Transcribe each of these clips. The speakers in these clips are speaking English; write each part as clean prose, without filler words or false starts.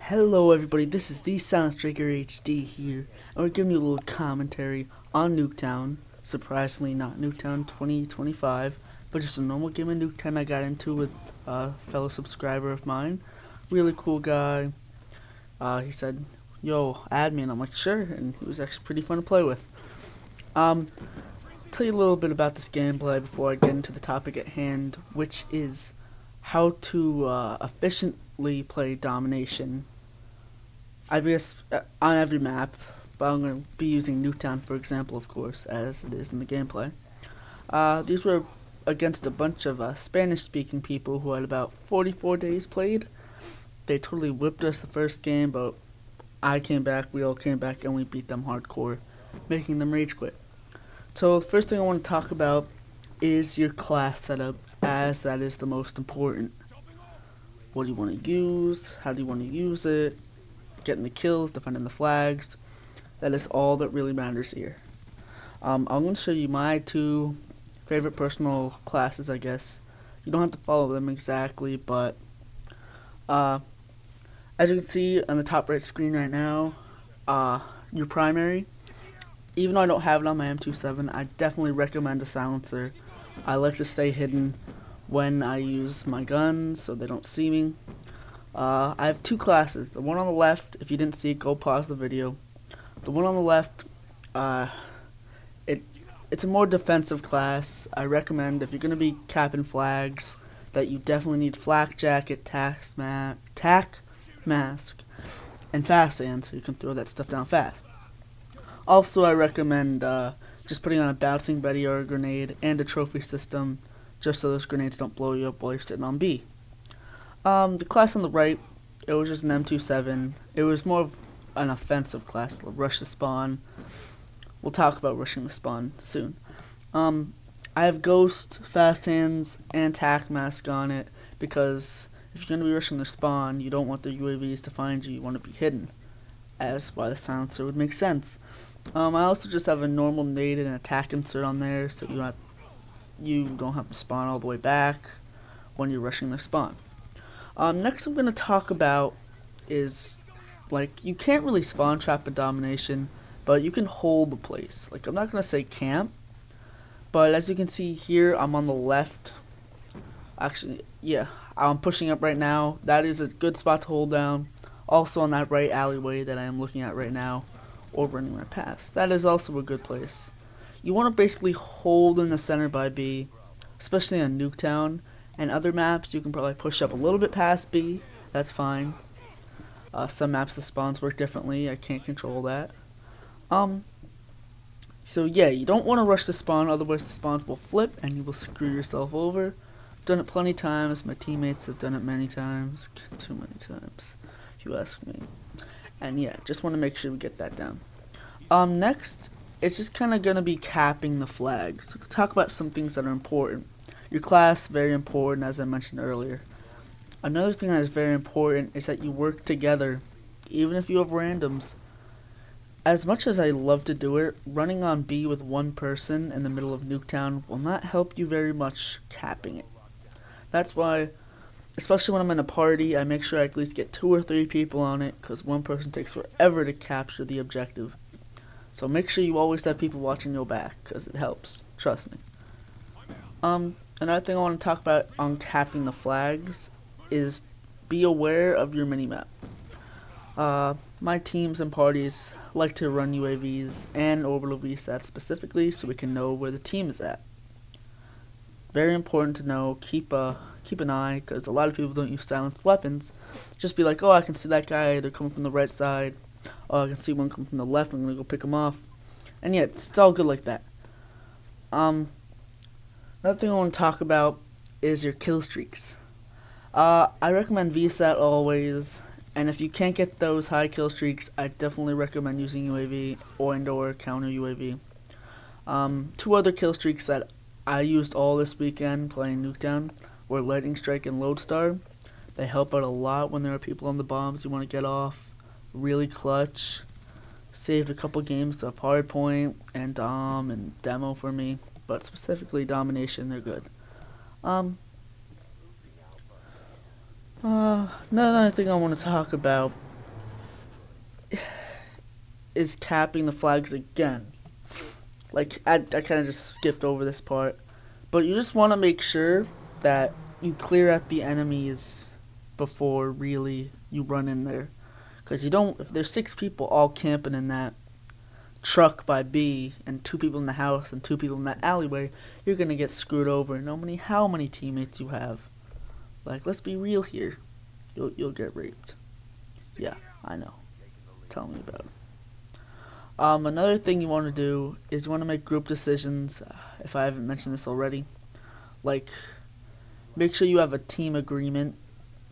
Hello everybody, this is the Silent Striker HD here, and we're giving you a little commentary on Nuketown. Surprisingly not Nuketown 2025, but just a normal game of Nuketown I got into with a fellow subscriber of mine. Really cool guy. He said, yo, add me, and I'm like, sure, and he was actually pretty fun to play with. Tell you a little bit about this gameplay before I get into the topic at hand, which is how to efficiently play Domination. I guess on every map, but I'm going to be using Nuketown for example, of course, as it is in the gameplay. These were against a bunch of Spanish-speaking people who had about 44 days played. They totally whipped us the first game, but I came back, we all came back, and we beat them hardcore, making them rage quit. So the first thing I want to talk about is your class setup, as that is the most important. What do you want to use? How do you want to use it? Getting the kills, defending the flags. That is all that really matters here. I'm going to show you my two favorite personal classes, I guess. You don't have to follow them exactly, but as you can see on the top right screen right now, your primary, even though I don't have it on my M27, I definitely recommend a silencer. I like to stay hidden when I use my guns so they don't see me. I have two classes. The one on the left, if you didn't see it, go pause the video. The one on the left, it's a more defensive class. I recommend, if you're going to be capping flags, that you definitely need flak jacket, tac mask, and fast hand, so you can throw that stuff down fast. Also, I recommend just putting on a bouncing Betty or a grenade and a trophy system, just so those grenades don't blow you up while you're sitting on B. The class on the right, it was just an M27. It was more of an offensive class, rush the spawn. We'll talk about rushing the spawn soon. I have Ghost, Fast Hands, and Tac Mask on it, because if you're going to be rushing the spawn, you don't want the UAVs to find you, you want to be hidden, as why the silencer would make sense. I also just have a normal nade and attack insert on there, so you don't have to spawn all the way back when you're rushing the spawn. Next I'm going to talk about is, like, you can't really spawn trap a Domination, but you can hold the place. Like, I'm not going to say camp, but as you can see here, I'm on the left. Actually, yeah, I'm pushing up right now. That is a good spot to hold down. Also on that right alleyway that I am looking at right now, or running right past. That is also a good place. You want to basically hold in the center by B, especially on Nuketown. And other maps, you can probably push up a little bit past B. That's fine. Some maps the spawns work differently. I can't control that. So yeah, you don't want to rush the spawn, otherwise the spawns will flip and you will screw yourself over. I've done it plenty of times. My teammates have done it many times. Too many times, if you ask me. And yeah, just want to make sure we get that down. Next, it's just kind of going to be capping the flags. So talk about some things that are important. Your class, very important, as I mentioned earlier. Another thing that is very important is that you work together, even if you have randoms. As much as I love to do it, running on B with one person in the middle of Nuketown will not help you very much capping it. That's why, especially when I'm in a party, I make sure I at least get 2 or 3 people on it, because one person takes forever to capture the objective. So make sure you always have people watching your back, because it helps. Trust me. Another thing I want to talk about on capping the flags is be aware of your minimap. My teams and parties like to run UAVs and orbital VSATs specifically, so we can know where the team is at. Very important to know. Keep an eye, because a lot of people don't use silenced weapons. Just be like, oh, I can see that guy, they're coming from the right side. Oh, I can see one coming from the left, I'm gonna go pick him off. And yeah, it's all good like that. Another thing I want to talk about is your kill streaks. I recommend VSAT always, and if you can't get those high kill streaks, I definitely recommend using UAV or counter UAV. 2 other kill streaks that I used all this weekend playing Nuketown were Lightning Strike and Lodestar. They help out a lot when there are people on the bombs you want to get off. Really clutch. Saved a couple games of Hardpoint and Dom and Demo for me, but specifically Domination, they're good. Another thing I want to talk about is capping the flags again. Like, I kind of just skipped over this part. But you just want to make sure that you clear out the enemies before really you run in there. Because you don't, if there's 6 people all camping in that truck by B, and 2 people in the house and 2 people in that alleyway, you're going to get screwed over no matter how many teammates you have. Like, let's be real here. You'll get raped. Yeah, I know. Tell me about it. Another thing you want to do is you want to make group decisions, if I haven't mentioned this already. Like, make sure you have a team agreement.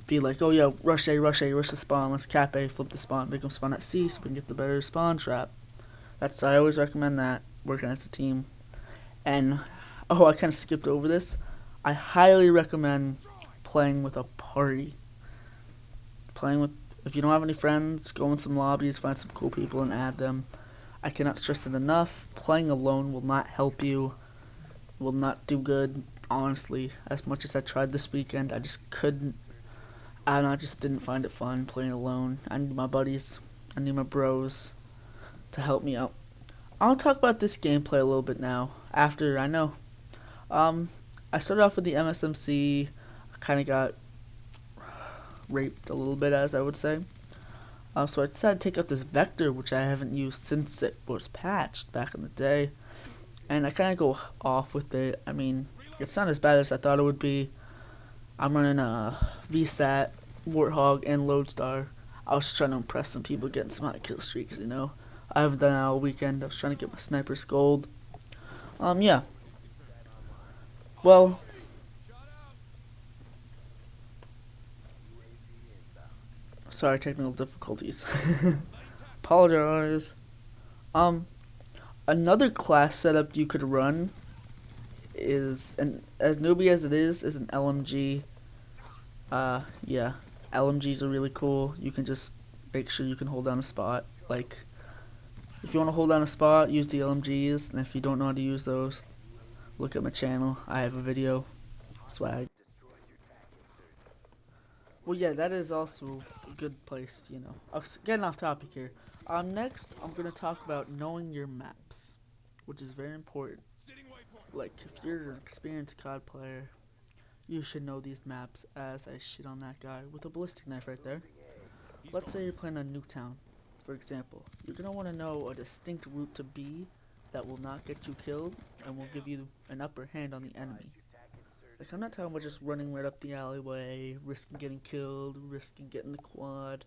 Be like, oh yeah, rush A, rush the spawn, let's cap A, flip the spawn, make them spawn at C so we can get the better spawn trap. I always recommend that, working as a team. And, oh, I kind of skipped over this. I highly recommend playing with a party. If you don't have any friends, go in some lobbies, find some cool people and add them. I cannot stress it enough. Playing alone will not help you. Will not do good, honestly. As much as I tried this weekend, I just couldn't. I just didn't find it fun playing alone. I need my buddies. I need my bros to help me out. I'll talk about this gameplay a little bit now. After I know. I started off with the MSMC. I kind of got raped a little bit, as I would say. So I decided to take out this vector, which I haven't used since it was patched back in the day. And I kind of go off with it. I mean, it's not as bad as I thought it would be. I'm running a VSAT, Warthog, and Lodestar. I was just trying to impress some people getting some high kill streaks, you know. I haven't done that all weekend. I was trying to get my sniper's gold. Yeah. Well, sorry, technical difficulties. Apologize. Another class setup you could run is, and as newbie as it is an LMG. Yeah, LMGs are really cool. You can just make sure you can hold down a spot. Like, if you want to hold down a spot, use the LMGs, and if you don't know how to use those, look at my channel. I have a video. Swag. Well, yeah, that is also a good place, you know. I'm getting off topic here. Next, I'm going to talk about knowing your maps, which is very important. Like, if you're an experienced COD player, you should know these maps, as I shit on that guy with a ballistic knife right there. Let's say you're playing on Nuketown, for example. You're going to want to know a distinct route to B that will not get you killed and will give you an upper hand on the enemy. Like, I'm not talking about just running right up the alleyway, risking getting killed, risking getting the quad,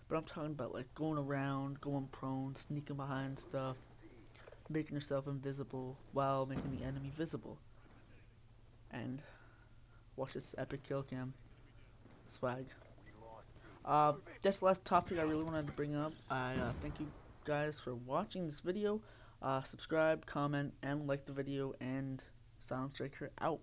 but I'm talking about, like, going around, going prone, sneaking behind stuff, making yourself invisible while making the enemy visible. And watch this epic kill cam. Swag. That's the last topic I really wanted to bring up. I thank you guys for watching this video. Subscribe, comment, and like the video, and Silent Striker out.